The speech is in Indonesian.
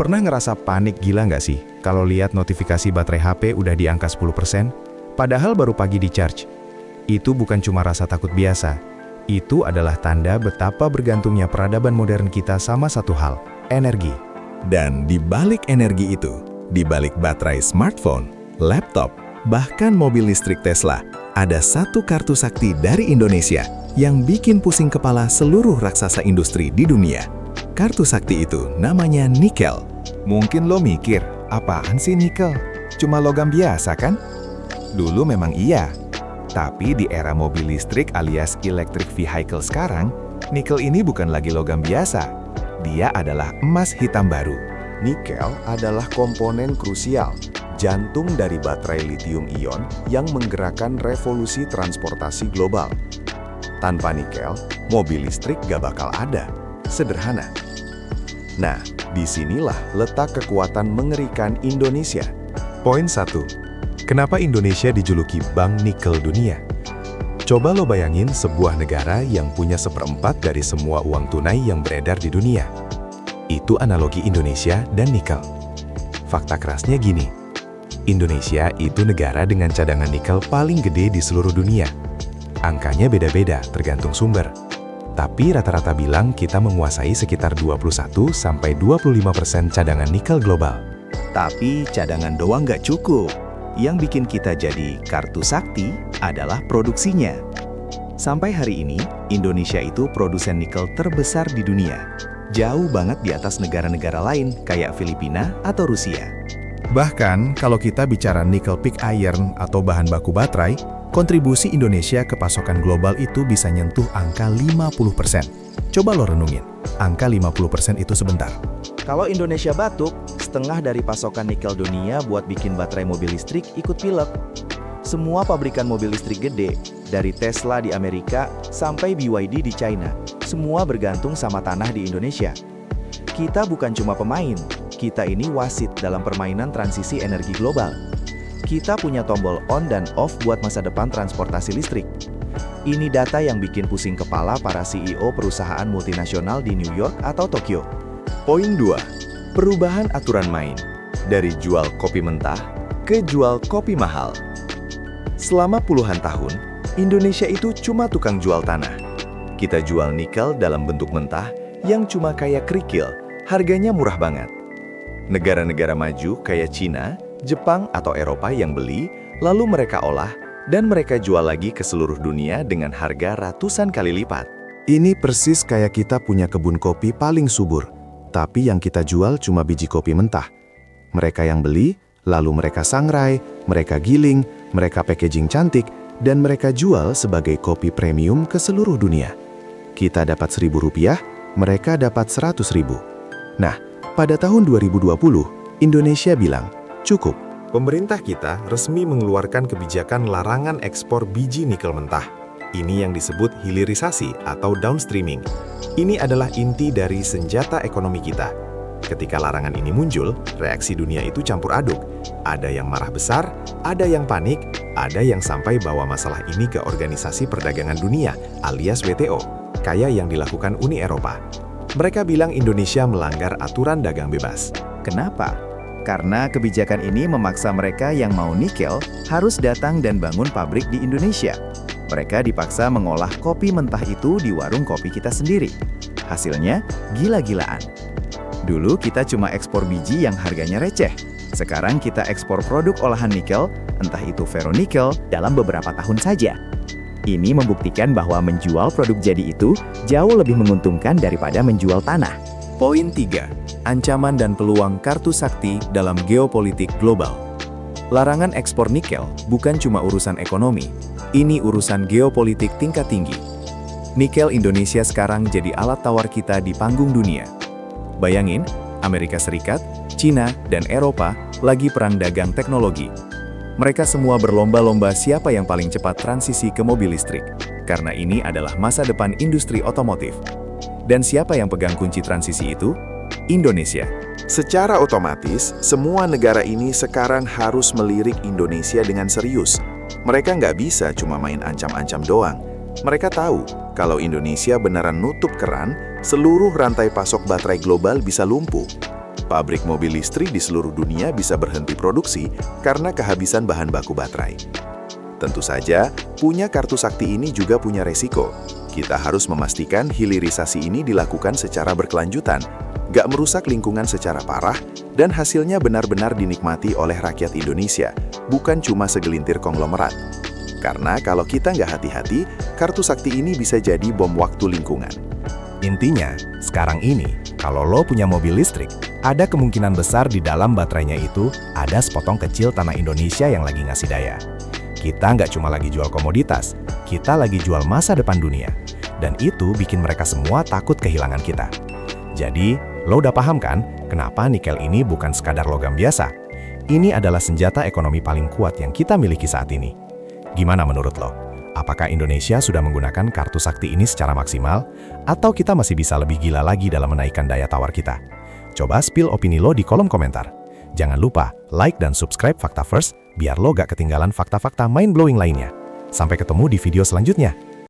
Pernah ngerasa panik gila nggak sih kalau lihat notifikasi baterai HP udah di angka 10%, padahal baru pagi di-charge? Itu bukan cuma rasa takut biasa, itu adalah tanda betapa bergantungnya peradaban modern kita sama satu hal, energi. Dan di balik energi itu, di balik baterai smartphone, laptop, bahkan mobil listrik Tesla, ada satu kartu sakti dari Indonesia yang bikin pusing kepala seluruh raksasa industri di dunia. Kartu sakti itu namanya nikel. Mungkin lo mikir, apaan sih nikel? Cuma logam biasa kan? Dulu memang iya. Tapi di era mobil listrik alias electric vehicle sekarang, nikel ini bukan lagi logam biasa. Dia adalah emas hitam baru. Nikel adalah komponen krusial, jantung dari baterai lithium-ion yang menggerakkan revolusi transportasi global. Tanpa nikel, mobil listrik gak bakal ada. Sederhana. Nah, disinilah letak kekuatan mengerikan Indonesia. Poin 1. Kenapa Indonesia dijuluki Bank Nikel Dunia? Coba lo bayangin sebuah negara yang punya seperempat dari semua uang tunai yang beredar di dunia. Itu analogi Indonesia dan nikel. Fakta kerasnya gini, Indonesia itu negara dengan cadangan nikel paling gede di seluruh dunia. Angkanya beda-beda tergantung sumber. Tapi rata-rata bilang kita menguasai sekitar 21-25% cadangan nikel global. Tapi cadangan doang nggak cukup. Yang bikin kita jadi kartu sakti adalah produksinya. Sampai hari ini, Indonesia itu produsen nikel terbesar di dunia. Jauh banget di atas negara-negara lain kayak Filipina atau Rusia. Bahkan, kalau kita bicara nickel pig iron atau bahan baku baterai, kontribusi Indonesia ke pasokan global itu bisa nyentuh angka 50%. Coba lo renungin, angka 50% itu sebentar. Kalau Indonesia batuk, setengah dari pasokan nikel dunia buat bikin baterai mobil listrik ikut pilek. Semua pabrikan mobil listrik gede, dari Tesla di Amerika sampai BYD di China, semua bergantung sama tanah di Indonesia. Kita bukan cuma pemain, kita ini wasit dalam permainan transisi energi global. Kita punya tombol on dan off buat masa depan transportasi listrik. Ini data yang bikin pusing kepala para CEO perusahaan multinasional di New York atau Tokyo. Poin 2. Perubahan aturan main. Dari jual kopi mentah ke jual kopi mahal. Selama puluhan tahun, Indonesia itu cuma tukang jual tanah. Kita jual nikel dalam bentuk mentah yang cuma kayak kerikil, harganya murah banget. Negara-negara maju kayak Cina, Jepang atau Eropa yang beli, lalu mereka olah, dan mereka jual lagi ke seluruh dunia dengan harga ratusan kali lipat. Ini persis kayak kita punya kebun kopi paling subur, tapi yang kita jual cuma biji kopi mentah. Mereka yang beli, lalu mereka sangrai, mereka giling, mereka packaging cantik, dan mereka jual sebagai kopi premium ke seluruh dunia. Kita dapat Rp1.000, mereka dapat Rp100.000. Nah, pada tahun 2020, Indonesia bilang, cukup. Pemerintah kita resmi mengeluarkan kebijakan larangan ekspor biji nikel mentah. Ini yang disebut hilirisasi atau downstreaming. Ini adalah inti dari senjata ekonomi kita. Ketika larangan ini muncul, reaksi dunia itu campur aduk. Ada yang marah besar, ada yang panik, ada yang sampai bawa masalah ini ke Organisasi Perdagangan Dunia alias WTO, kayak yang dilakukan Uni Eropa. Mereka bilang Indonesia melanggar aturan dagang bebas. Kenapa? Karena kebijakan ini memaksa mereka yang mau nikel harus datang dan bangun pabrik di Indonesia. Mereka dipaksa mengolah kopi mentah itu di warung kopi kita sendiri. Hasilnya gila-gilaan. Dulu kita cuma ekspor biji yang harganya receh. Sekarang kita ekspor produk olahan nikel, entah itu ferronikel, dalam beberapa tahun saja. Ini membuktikan bahwa menjual produk jadi itu jauh lebih menguntungkan daripada menjual tanah. Poin 3. Ancaman dan peluang kartu sakti dalam geopolitik global. Larangan ekspor nikel bukan cuma urusan ekonomi, ini urusan geopolitik tingkat tinggi. Nikel Indonesia sekarang jadi alat tawar kita di panggung dunia. Bayangin, Amerika Serikat, Cina, dan Eropa lagi perang dagang teknologi. Mereka semua berlomba-lomba siapa yang paling cepat transisi ke mobil listrik, karena ini adalah masa depan industri otomotif. Dan siapa yang pegang kunci transisi itu? Indonesia. Secara otomatis, semua negara ini sekarang harus melirik Indonesia dengan serius. Mereka nggak bisa cuma main ancam-ancam doang. Mereka tahu, kalau Indonesia beneran nutup keran, seluruh rantai pasok baterai global bisa lumpuh. Pabrik mobil listrik di seluruh dunia bisa berhenti produksi karena kehabisan bahan baku baterai. Tentu saja, punya kartu sakti ini juga punya resiko. Kita harus memastikan hilirisasi ini dilakukan secara berkelanjutan, gak merusak lingkungan secara parah, dan hasilnya benar-benar dinikmati oleh rakyat Indonesia, bukan cuma segelintir konglomerat. Karena kalau kita nggak hati-hati, kartu sakti ini bisa jadi bom waktu lingkungan. Intinya, sekarang ini, kalau lo punya mobil listrik, ada kemungkinan besar di dalam baterainya itu ada sepotong kecil tanah Indonesia yang lagi ngasih daya. Kita nggak cuma lagi jual komoditas, kita lagi jual masa depan dunia. Dan itu bikin mereka semua takut kehilangan kita. Jadi, lo udah paham kan kenapa nikel ini bukan sekadar logam biasa? Ini adalah senjata ekonomi paling kuat yang kita miliki saat ini. Gimana menurut lo? Apakah Indonesia sudah menggunakan kartu sakti ini secara maksimal? Atau kita masih bisa lebih gila lagi dalam menaikkan daya tawar kita? Coba spill opini lo di kolom komentar. Jangan lupa like dan subscribe Fakta First biar lo gak ketinggalan fakta-fakta mind-blowing lainnya. Sampai ketemu di video selanjutnya.